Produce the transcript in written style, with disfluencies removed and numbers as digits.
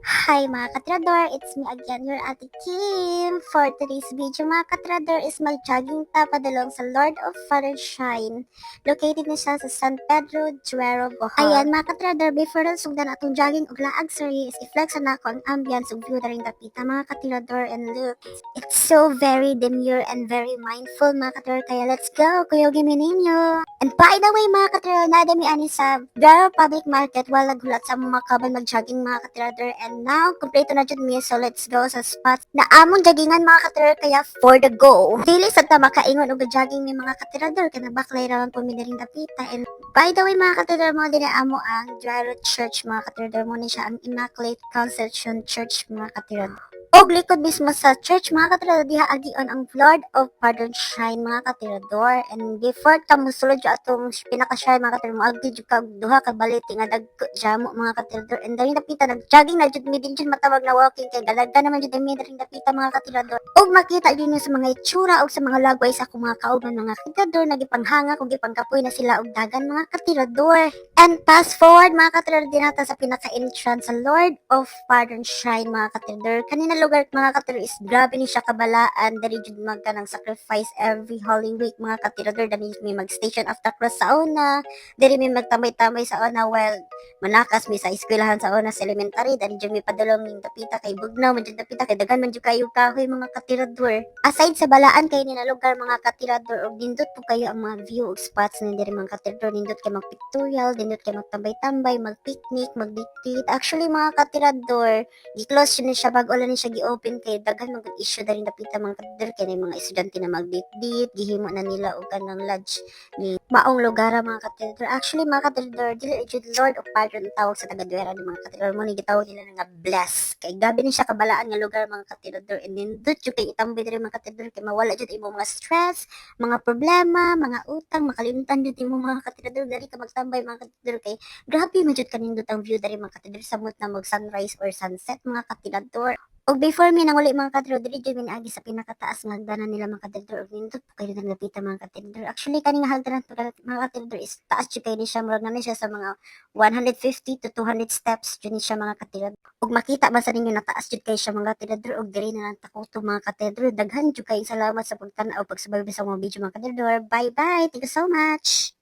Hi mga katrador, it's me again, your Ate Kim. For today's video mga katrador is mag-jogging tapadalong sa Lord of Father Shrine. Located na siya sa San Pedro, Duero, Bohol. Ayan mga katrador, before na sugdan atong jogging ug laag sari is i-flex na ako ang ambience ug view na rin dapita mga katrador, and look, it's so very demure and very mindful mga katrador, kaya let's go, kuyogi ninyo. And by the way mga katrador, nadami ani sa Duero Public Market wala gulat sa mga kabal mag-jogging mga katrador, and now kompleto na jud mi, so let's go sa spot na among joggingan mga katrador, kaya for the go. Dili sa ta makaingon og jogging mi mga katrador, kaya nabaklay ra man po mi diri dapita. And by the way mga katrador, mo din amo ang Duero Church mga katrador, mo ni siya ang Immaculate Conception Church mga katrador. Og likod mismo sa church mga katirador, diha agion ang Lord of Pardon Shrine mga katirador. And before ta mosulod yung atong pinaka-shrine mga katirador, moagdi jud kag duha ka baliti nga dagko jamo mga katirador. And dali napita nag-jogging na jud mi din jud matawag na walking, kay dalaga naman jud mi diri napita mga katirador. Og makita din sa mga itsura og sa mga lagway sa akong mga kauban mga katirador, nagipanghanga kog gipangkapoy na sila og dagan mga katirador. And fast forward mga katirador, dinata sa pinaka-entrance sa Lord of Pardon Shrine mga katirador. Kanina lugar mga katirador is grabe ni siya kabalaan, dali jud magka ng sacrifice every Holy Week mga katirador. Dali mi mag-station of the cross sa una, dali mi magtambay-tambay sa una while manakas mi sa eskwelahan sa una sa elementary. Dali jud mi padulong ning dapita kay bugnaw man jud dapita kay daghan man jud kayo kahoy mga katirador. Aside sa balaan kay nina lugar mga katirador, og nindot po kayo ang mga view ug spots na diri mga katirador. Nindot kay mag-pictorial, nindot kay magtambay-tambay, mag-picnic, mag-date. Actually mga katirador, i-close yun siya bago lang siya gi-open, kay daghan mag issue dali napita mga katidor, kay na mga estudyante na mag-date gihimo na nila og kanang lodge ni maong lugar mga katidor. Actually mga katidor, dili jud Lord of Pardon ang tawag sa taga-Duera ni mga katidor, mo ni gitawag nila nga bless, kay gabi ni siya kabalaan nga lugar mga katidor. And nindot jud kay itamboy diri mga katidor, kay mawala jud imo mga stress, mga problema, mga utang, makalimtan jud imo mga katidor dali ka magtambay mga katidor. Kay grabe man jud kanindot ang view dari mga katidor, samot na mag sunrise or sunset mga katirador. Og before mi nang uli mga katidor, dili jud mi agi sa pinakataas nga hagdanan nila mga katidor, og nindot po kayo nang napita mga katidor. Actually kani nga hagdanan mga katidor is taas jud kay ni siya, murag na siya sa mga 150 to 200 steps jud ni siya mga katidor. Og makita ba sa ninyo na taas jud kay siya mga katidor, og diri na lang takuto mga katidor. Daghan jud kay salamat sa pagtan-aw, pagsabay sa mga video mga katidor. Bye bye, thank you so much.